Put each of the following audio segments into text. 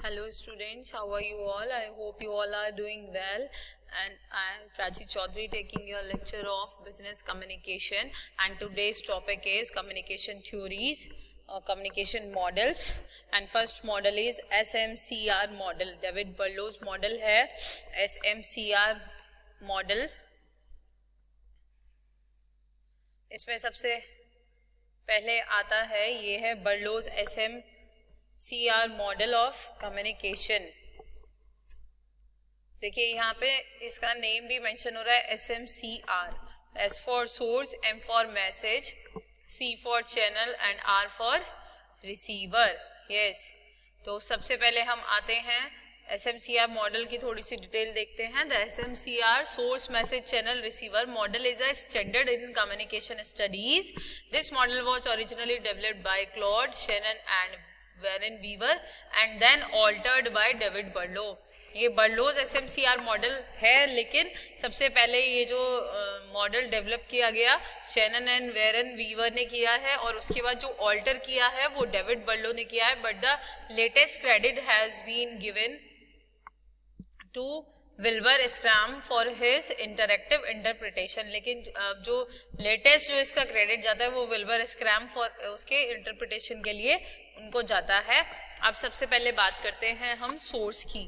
Hello students, how are you all? I hope you all are doing well, and I am Prachi Chaudhary taking your lecture of business communication, and today's topic is communication theories or communication models. And first model is SMCR model. David Berlow's model है SMCR model. इसमें सबसे पहले आता है ये है बर्लोज SMCR model of communication. देखिए यहाँ पे इसका नेम भी मेंशन हो रहा है SMCR. S for source, M for message, C for channel and R for receiver. Yes, तो सबसे पहले हम आते हैं SMCR मॉडल की थोड़ी सी डिटेल देखते हैं. The SMCR source message channel receiver model is a standard in communication studies. This model was originally developed by Claude Shannon and Warren Weaver and then altered by David Berlo. ये Berlo's SMCR model है, लेकिन सबसे पहले ये जो model develop किया गया Shannon and Warren Weaver ने किया है, और उसके बाद जो ऑल्टर किया है वो डेविड बर्लो ने किया है. But the latest credit has been given to Wilbur Schramm for his interactive interpretation. लेकिन जो लेटेस्ट जो इसका क्रेडिट जाता है वो विल्बर स्क्रैम फॉर उसके इंटरप्रिटेशन के लिए उनको जाता है. अब सबसे पहले बात करते हैं हम सोर्स की,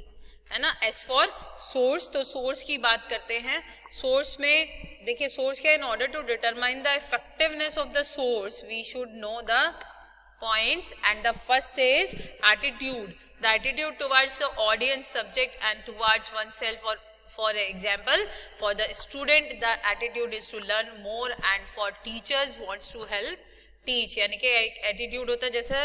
है ना. एस फॉर सोर्स, तो सोर्स की बात करते हैं. सोर्स में देखिए सोर्स क्या है. In order to determine the effectiveness of the source we should know the points, and the first is attitude. The attitude towards the audience, subject and towards oneself. Or for example, for the student the attitude is to learn more, and for teachers wants to help teach. यानी कि एक attitude होता है, जैसे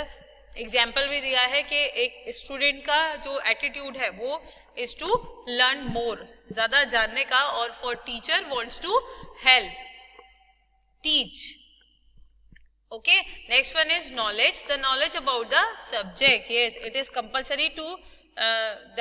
example भी दिया है कि एक स्टूडेंट का जो एटीट्यूड है वो इज टू लर्न मोर, ज्यादा जानने का, और for teacher wants to help teach. Okay, next one is knowledge. The knowledge about the subject. Yes, it is compulsory to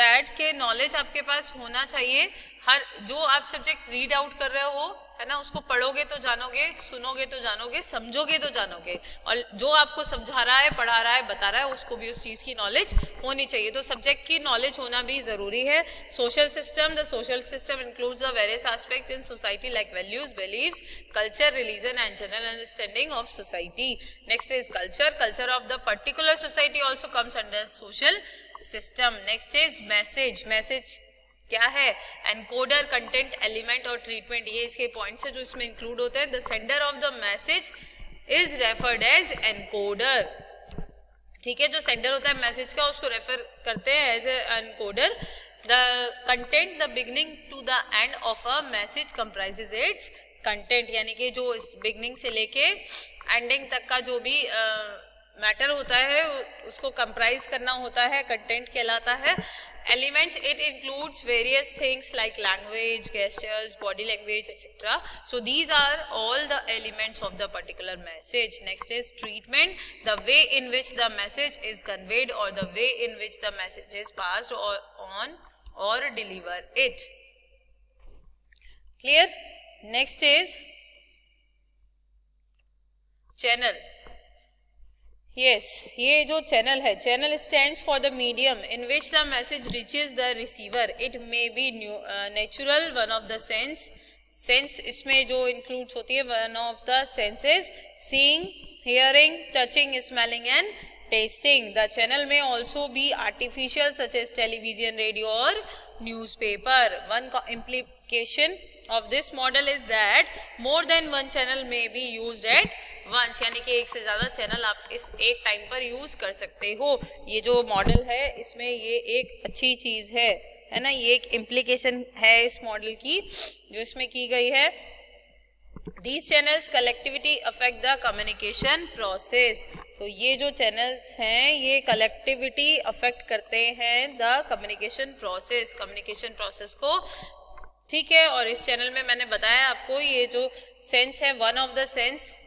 that के knowledge आपके पास होना चाहिए. हर जो आप सब्जेक्ट रीड आउट कर रहे हो, है ना, उसको पढ़ोगे तो जानोगे, सुनोगे तो जानोगे, समझोगे तो जानोगे, और जो आपको समझा रहा है, पढ़ा रहा है, बता रहा है, उसको भी उस चीज की नॉलेज होनी चाहिए. तो सब्जेक्ट की नॉलेज होना भी जरूरी है. Social system. The social system includes the various aspects in society like values, beliefs, culture, religion and general understanding of society. Next is culture. Culture of the particular society also comes under social system. Next is message. Message क्या है. Encoder, content, element और treatment, ये इसके points है जो इसमें include होते हैं. The sender of the message is referred as encoder. ठीक है, जो सेंडर होता है मैसेज का उसको रेफर करते हैं as encoder. The content, the beginning to the end of a message comprises its content. यानी कि जो बिगनिंग से लेके एंडिंग तक का जो भी मैटर होता है उसको कंप्राइज करना होता है, कंटेंट कहलाता है. Elements, it includes various things like language, gestures, body language, etc. So these are all the elements of the particular message. Next is treatment. The way in which the message is conveyed, or the way in which the message is passed or on or deliver it. Clear? Next is channel. Yes, ये जो channel है, channel stands for the medium in which the message reaches the receiver. It may be natural, one of the sense इसमें जो includes होती है one of the senses, seeing, hearing, touching, smelling and tasting. The channel may also be artificial such as television, radio or newspaper. One implication of this model is that more than one channel may be used at once. यानी कि एक से ज्यादा channel आप इस एक time पर use कर सकते हो. ये जो मॉडल है इसमें ये एक अच्छी चीज है ना. ये एक इम्प्लीकेशन है इस मॉडल की जो इसमें की गई है. These channels collectivity affect the communication process. तो ये जो चैनल्स हैं ये कलेक्टिविटी अफेक्ट करते हैं द कम्युनिकेशन प्रोसेस को. ठीक है, और इस चैनल में मैंने बताया आपको ये जो सेंस है, वन ऑफ द सेंस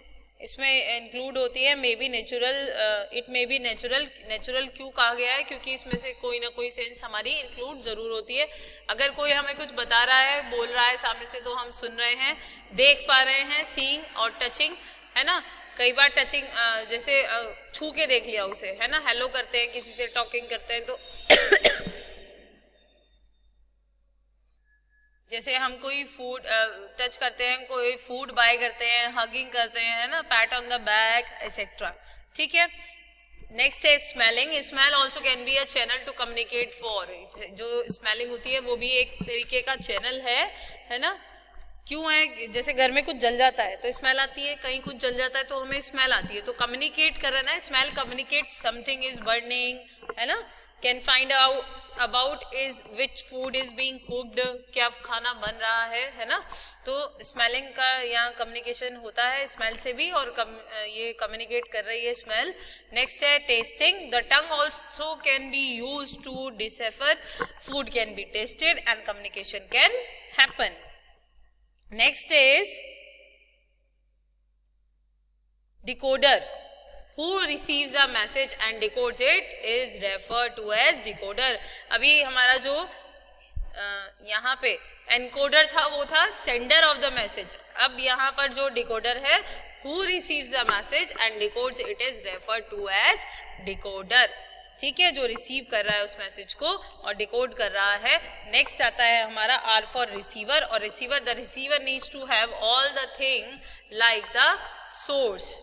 इसमें इंक्लूड होती है. May be natural, it may be natural क्यों कहा गया है, क्योंकि इसमें से कोई ना कोई सेंस हमारी इंक्लूड जरूर होती है. अगर कोई हमें कुछ बता रहा है, बोल रहा है सामने से, तो हम सुन रहे हैं, देख पा रहे हैं, सीइंग और टचिंग, है ना. कई बार टचिंग जैसे छू के देख लिया उसे, है ना, हेलो करते हैं, किसी से टॉकिंग करते हैं, तो जैसे हम कोई फूड टच करते हैं, कोई फूड बाय करते हैं, हगिंग करते हैं, है ना, pat on the back etcetera, ठीक है। नेक्स्ट है smelling. Smell also can be a channel to communicate for. जो स्मेलिंग होती है वो भी एक तरीके का चैनल है ना। क्यों है, जैसे घर में कुछ जल जाता है तो स्मेल आती है, कहीं कुछ जल जाता है तो हमें स्मेल आती है, तो कम्युनिकेट कर रहा है, smell communicate something is burning, है ना। Can find out about is which food is being cooked, क्या खाना बन रहा है ना। तो स्मेलिंग का यहाँ कम्युनिकेशन होता है स्मेल से भी, और ये कम्युनिकेट कर रही है स्मेल। नेक्स्ट है tasting. The tongue also can be use to decipher, food can be tasted and communication can happen. Next is decoder. Who receives the message and decodes it is referred to as decoder. अभी हमारा जो यहाँ पे encoder था वो था sender of the message. अब यहाँ पर जो decoder है, who receives the message and decodes it is referred to as decoder. ठीक है, जो रिसीव कर रहा है उस मैसेज को और डिकोड कर रहा है। नेक्स्ट आता है हमारा आर फॉर रिसीवर। और receiver, the receiver needs to have all the thing like the source.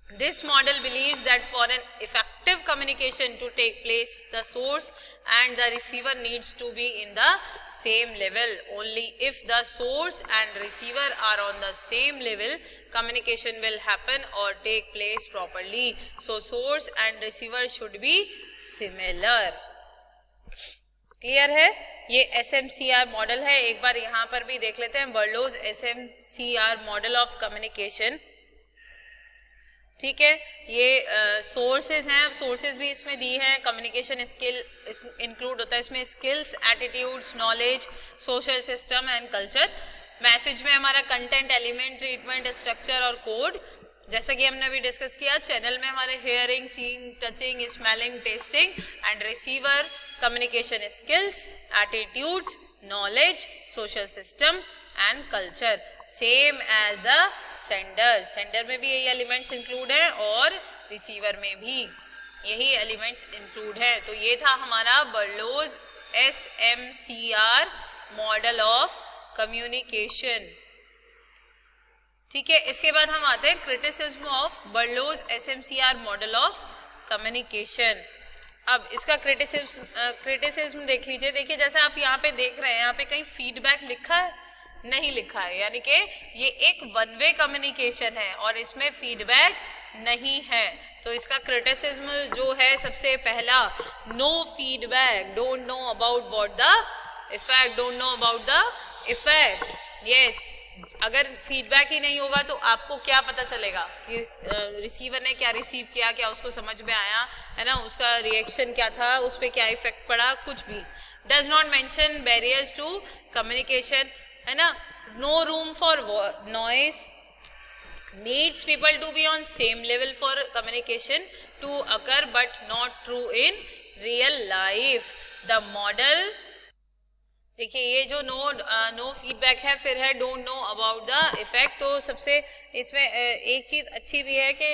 This model believes that for an effective communication to take place, the source and the receiver needs to be in the same level. Only if the source and receiver are on the same level, communication will happen or take place properly. So source and receiver should be similar. Clear है? ये SMCR model है। एक बार यहाँ पर भी देख लेते हैं, बर्लोज SMCR मॉडल ऑफ कम्युनिकेशन। ठीक है, ये सोर्सेज हैं। अब सोर्सेज भी इसमें दी हैं। कम्युनिकेशन स्किल इंक्लूड होता है इसमें, skills, attitudes, knowledge, social system and culture. Message में हमारा कंटेंट, एलिमेंट, ट्रीटमेंट, स्ट्रक्चर और कोड, जैसा कि हमने अभी डिस्कस किया। चैनल में हमारे hearing, seeing, touching, smelling, tasting and receiver, communication skills, attitudes, knowledge, social system and culture, same as the sender. Sender में भी यही एलिमेंट्स इंक्लूड हैं और रिसीवर में भी यही एलिमेंट्स इंक्लूड हैं। तो ये था हमारा Berlo's SMCR model of communication. ठीक है, इसके बाद हम आते हैं criticism of Berlo's SMCR model of communication. अब इसका क्रिटिसिज्म देख लीजिए। देखिए, जैसे आप यहाँ पे देख रहे हैं, यहाँ पे कहीं फीडबैक लिखा है? नहीं लिखा है, यानी कि ये एक वन वे कम्युनिकेशन है और इसमें फीडबैक नहीं है। तो इसका क्रिटिसिज्म जो है, सबसे पहला, no feedback, don't know about what the effect, don't know about the effect. Yes, अगर फीडबैक ही नहीं होगा तो आपको क्या पता चलेगा कि रिसीवर ने क्या रिसीव किया, क्या उसको समझ में आया, है ना, उसका रिएक्शन क्या था, उस पर क्या इफेक्ट पड़ा, कुछ भी। Does not mention barriers to communication, है ना। No room for noise, needs people to be on same level for communication to occur, but not true in real life. The model, देखिए, ये जो नो फीडबैक है, फिर है don't know about the effect. तो सबसे इसमें एक चीज अच्छी भी है कि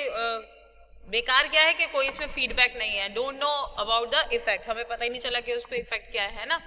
बेकार क्या है कि कोई इसमें फीडबैक नहीं है। Don't know about the effect, हमें पता ही नहीं चला कि उस पर इफेक्ट क्या है ना।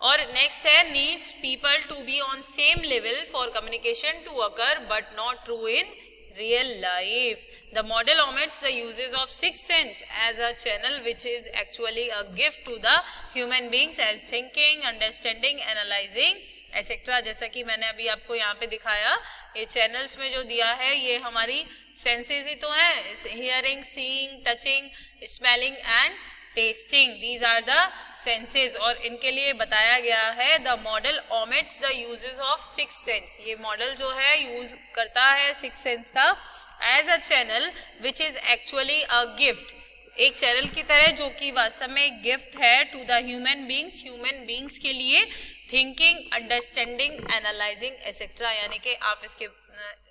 और नेक्स्ट है needs people to be on same level for communication to occur, but not true in real life. The model omits the uses of sixth sense as a channel, which is actually a gift to the human beings as thinking, understanding, analyzing, etc. जैसा कि मैंने अभी आपको यहाँ पे दिखाया, ये channels में जो दिया है ये हमारी सेंसेस ही तो हैं, hearing, seeing, touching, smelling and tasting, these are the senses. और इनके लिए बताया गया है the model omits the uses of six sense. ये मॉडल जो है यूज करता है सिक्स सेंस का as a channel which is actually a gift, एक चैनल की तरह जो कि वास्तव में एक गिफ्ट है टू द ह्यूमन बींग्स के लिए, थिंकिंग, अंडरस्टैंडिंग, एनालाइजिंग एक्सेट्रा। यानी कि आप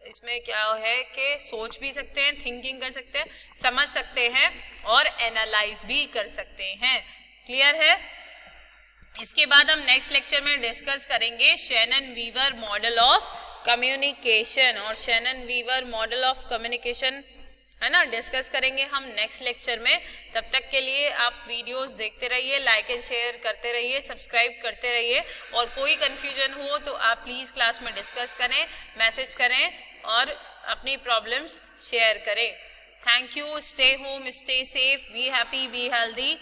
इसमें क्या है कि सोच भी सकते हैं, थिंकिंग कर सकते हैं, समझ सकते हैं और एनालाइज भी कर सकते हैं। क्लियर है? इसके बाद हम नेक्स्ट लेक्चर में डिस्कस करेंगे Shannon Weaver model of communication और Shannon Weaver model of communication, है ना, डिस्कस करेंगे हम नेक्स्ट लेक्चर में। तब तक के लिए आप वीडियोस देखते रहिए, लाइक एंड शेयर करते रहिए, सब्सक्राइब करते रहिए, और कोई कंफ्यूजन हो तो आप प्लीज़ क्लास में डिस्कस करें, मैसेज करें और अपनी प्रॉब्लम्स शेयर करें। Thank you, stay home, stay safe, be happy, be healthy.